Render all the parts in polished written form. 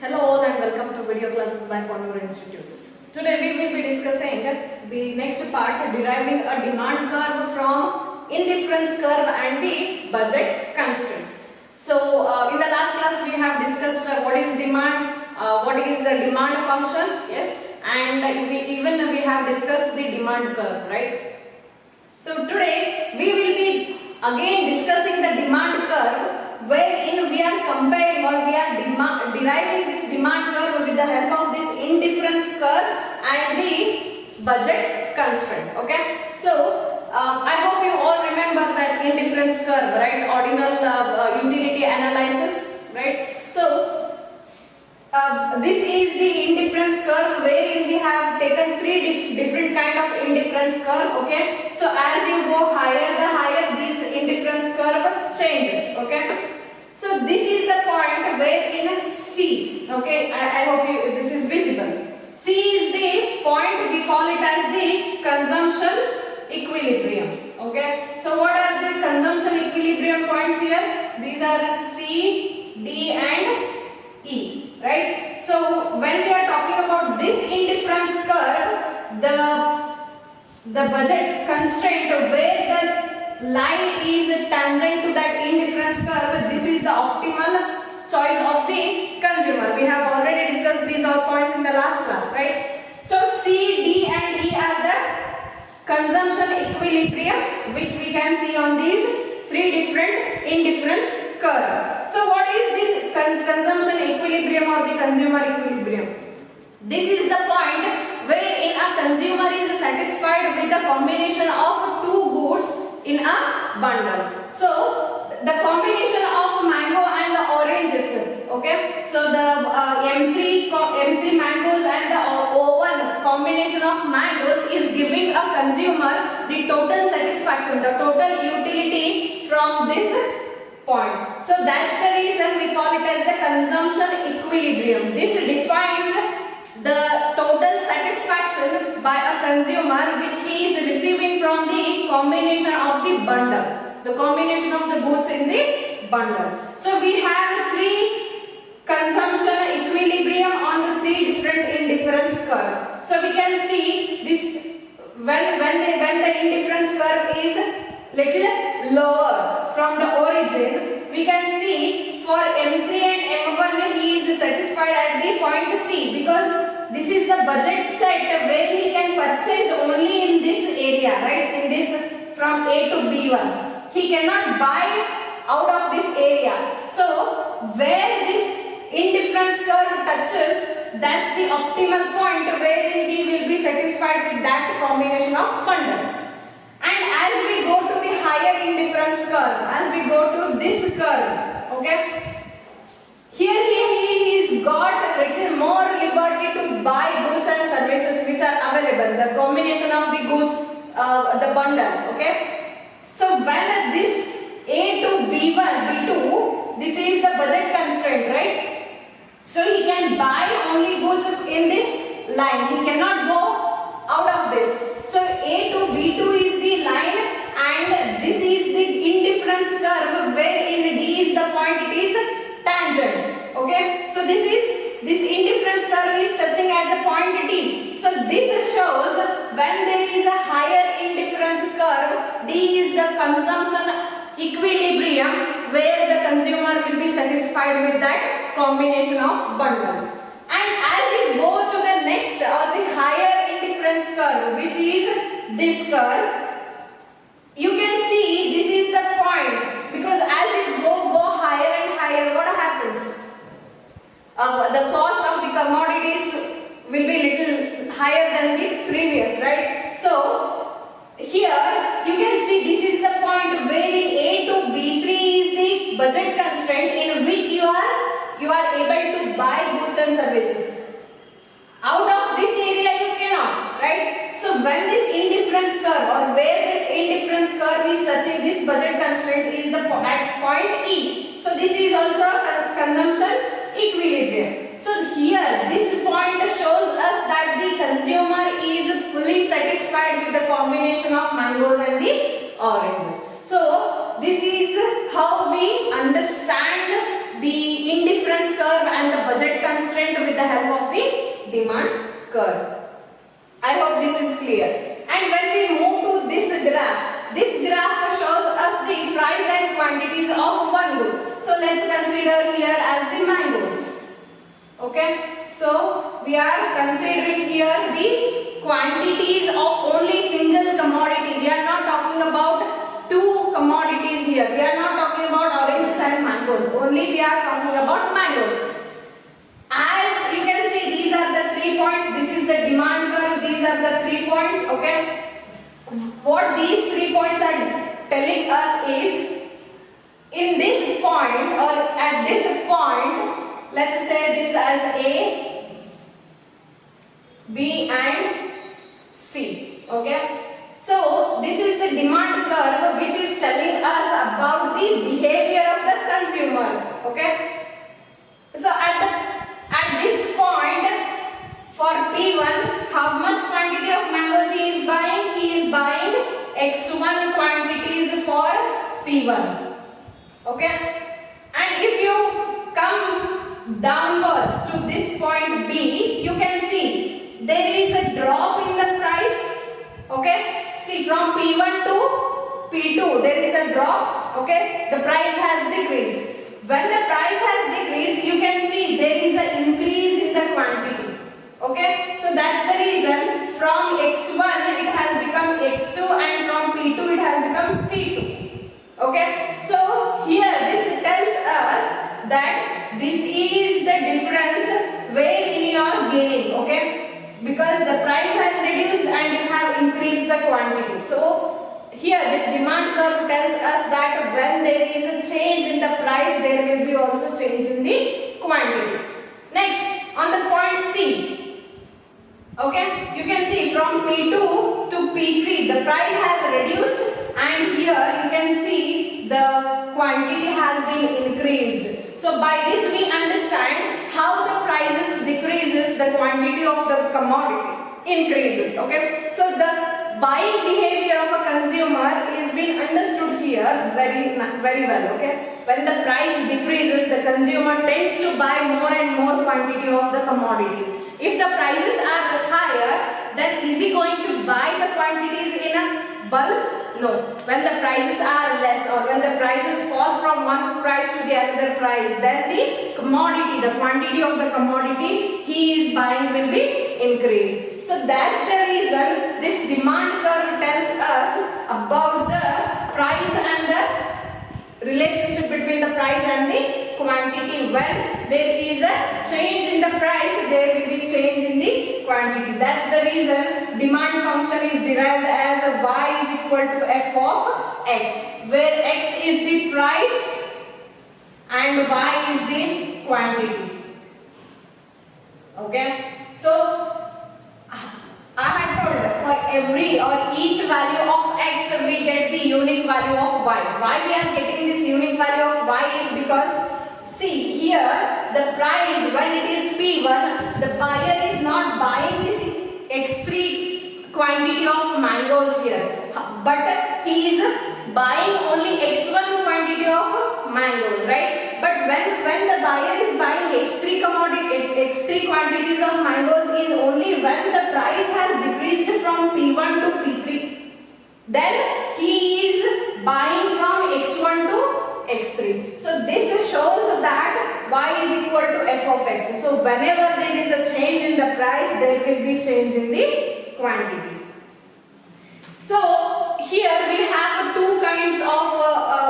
Hello all and welcome to video classes by Contour Institutes. Today we will be discussing the next part, deriving a demand curve from indifference curve and the budget constraint. So in the last class we have discussed what is demand, what is the demand function, yes, and we have discussed the demand curve, right? So today we will be again discussing the demand curve, wherein we are comparing or we are deriving this demand curve with the help of this indifference curve and the budget constraint. Okay, so I hope you all remember that indifference curve, right? Ordinal utility analysis, right? So this is the indifference curve, wherein we have taken three different kind of indifference curve. Okay, so as you go higher, the higher this indifference curve changes. Okay, so this is the point where in a C. Okay, I hope this is visible. C is the point, we call it as the consumption equilibrium. Okay, so what are the consumption equilibrium points here? These are C, D and E, right? So when we are talking about this indifference curve, the budget constraint where the line is tangent to that indifference curve, this is the optimal choice of the consumer. We have already discussed these all points in the last class, right? So C, D and E are the consumption equilibrium, which we can see on these three different indifference curve. So what is this consumption equilibrium or the consumer equilibrium? This is the point wherein a consumer is satisfied with the combination of two goods in a bundle. So the combination of mango and the oranges, okay, so the M3 mangoes and the O1 combination of mangoes is giving a consumer the total satisfaction, the total utility from this point. So that's the reason we call it as the consumption equilibrium. This defines the total satisfaction by a consumer which he is receiving from the combination of the bundle, the combination of the goods in the bundle. So we have three consumption equilibrium on the three different indifference curve. So we can see this when the indifference curve is little lower from the origin, we can see for M3 and M1 he is satisfied at the point C, because this is the budget set where he can purchase only in this area, right? In this from A to B1. He cannot buy out of this area. So where this indifference curve touches, that's the optimal point wherein he will be satisfied with that combination of bundle. And as we go to the higher indifference curve, as we go to this curve, okay, here he is got a little more liberty to buy goods and services which are available, the combination of the goods, the bundle, okay. So when this A to B1, B2, this is the budget constraint, right? So he can buy only goods in this line, he cannot go out of this. So A to B2 is the line and this is the indifference curve wherein D is the point, it is tangent. Okay, so this indifference curve is touching at the point D. So this shows when there is a higher indifference curve, D is the consumption equilibrium where the consumer will be satisfied with that combination of bundle. And as you go to the next or the higher indifference curve, which is this curve, you can see this is the point, because as it go higher and higher, what happens? The cost of the commodities will be little higher than the previous, right? So here you can see this is the point wherein A to B3 is the budget constraint in which you are able to buy goods and services. Out of this area you cannot, right? So when this indifference curve or where this indifference curve is touching this budget constraint is the at point E. So this is also consumption equilibrium. So here this point shows us that the consumer is fully satisfied with the combination of mangoes and the oranges. So this is how we understand the indifference curve and the budget constraint with the help of the demand curve. I hope this is clear. And when we move to this graph shows us the price and quantities of one good. So let's consider here as the mangoes. Okay, so we are considering here the quantities of only single commodity. We are not talking about two commodities here. We are not talking about oranges and mangoes. Only we are talking about mangoes. As you can see, these are the 3 points. This is the demand curve. These are the 3 points. Okay. What these 3 points are telling us is, in this point or at this point, let's say this as A, B and C. Okay. So this is the demand curve which is telling us about the behavior of the consumer. Okay. So at this point, for P1, how much quantity of mangoes he is buying? He is buying X1 quantities for P1. Okay. And if you come downwards to this point B, you can see there is a drop in the price. Okay. See, from P1 to P2, there is a drop. Okay. The price has decreased. When the price has decreased, you can see there is an increase in the quantity. Okay, so that's the reason from X1 it has become X2 and from P2 it has become P2. Okay, so here this tells us that this is the difference wherein you are gaining. Okay, because the price has reduced and you have increased the quantity. So here this demand curve tells us that when there is a change in the price, there will be also change in the quantity. Next, on the point C. Okay, you can see from P2 to P3 the price has reduced and here you can see the quantity has been increased. So by this we understand how the prices decreases, the quantity of the commodity increases. Okay, so the buying behavior of a consumer is being understood here very well. Okay, when the price decreases, the consumer tends to buy more and more quantity of the commodities. If the prices are higher, then is he going to buy the quantities in a bulk? No. When the prices are less or when the prices fall from one price to the another price, then the commodity, the quantity of the commodity he is buying will be increased. So that's the reason this demand curve tells us about the price and the relationship between the price and the quantity. When there is a change in the price, there will be change in the quantity. That's the reason demand function is derived as a y is equal to f of x, where x is the price and y is the quantity. Okay, so I had told for every or each value of x we get the unique value of y. Why we are getting this unique value of y is because, see here, the price when it is P1, the buyer is not buying this X3 quantity of mangoes here, but he is buying only X1 quantity of mangoes, right? But when the buyer is buying X3 quantities of mangoes is only when the price has decreased from P1 to P3. Then he is buying from X1 to X3. So this shows that y is equal to f of x. So whenever there is a change in the price, there will be change in the quantity. So here we have two kinds of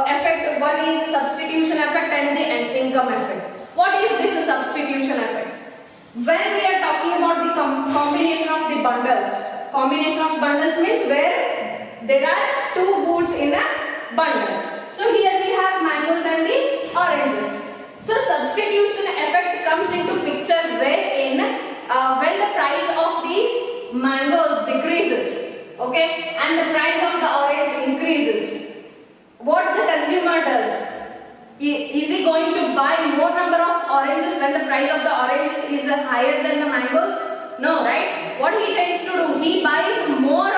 effect. One is substitution effect and the income effect. What is this substitution effect? When we are talking about the combination of the bundles. Combination of bundles means where there are two goods in a bundle. So here we have mangoes and the oranges. So substitution effect comes into picture wherein when the price of the mangoes decreases, okay, and the price of the orange increases, what the consumer does? Is he going to buy more number of oranges when the price of the oranges is higher than the mangoes? No, right? What he tends to do, he buys more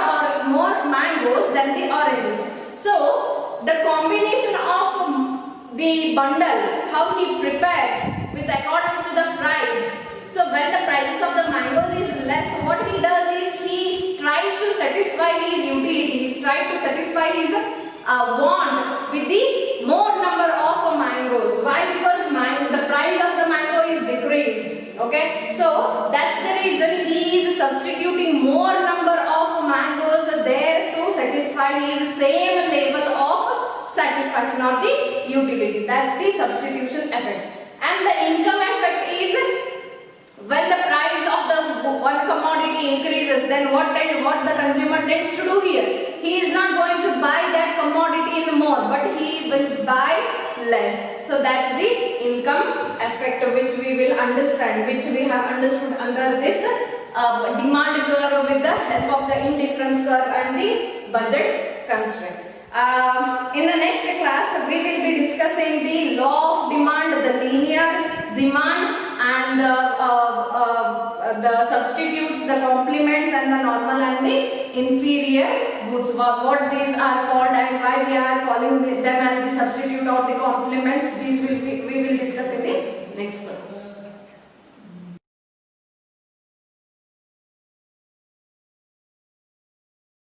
mangoes than the oranges. So the combination of the bundle how he prepares with accordance to the price. So when the prices of the mangoes is less, what he does is he tries to satisfy his utility. He tries to satisfy his want with the more number of mangoes. Why? Because the price of the mango is decreased. Okay, so that's the reason he is substituting more number of mangoes there to satisfy his same level of satisfaction of the utility. That's the substitution effect. And the income effect is when the price of the one commodity increases, then what the consumer tends to do here? He is not going to buy that commodity in more, but he will buy less. So that's the income effect which we will understand, which we have understood under this demand curve with the help of the indifference curve and the budget constraint. In the next class, we will be discussing the law of demand, the linear demand, and the substitutes, the complements, and the normal and the inferior goods. What these are called and why we are calling them as the substitute or the complements, these we will discuss in the next class.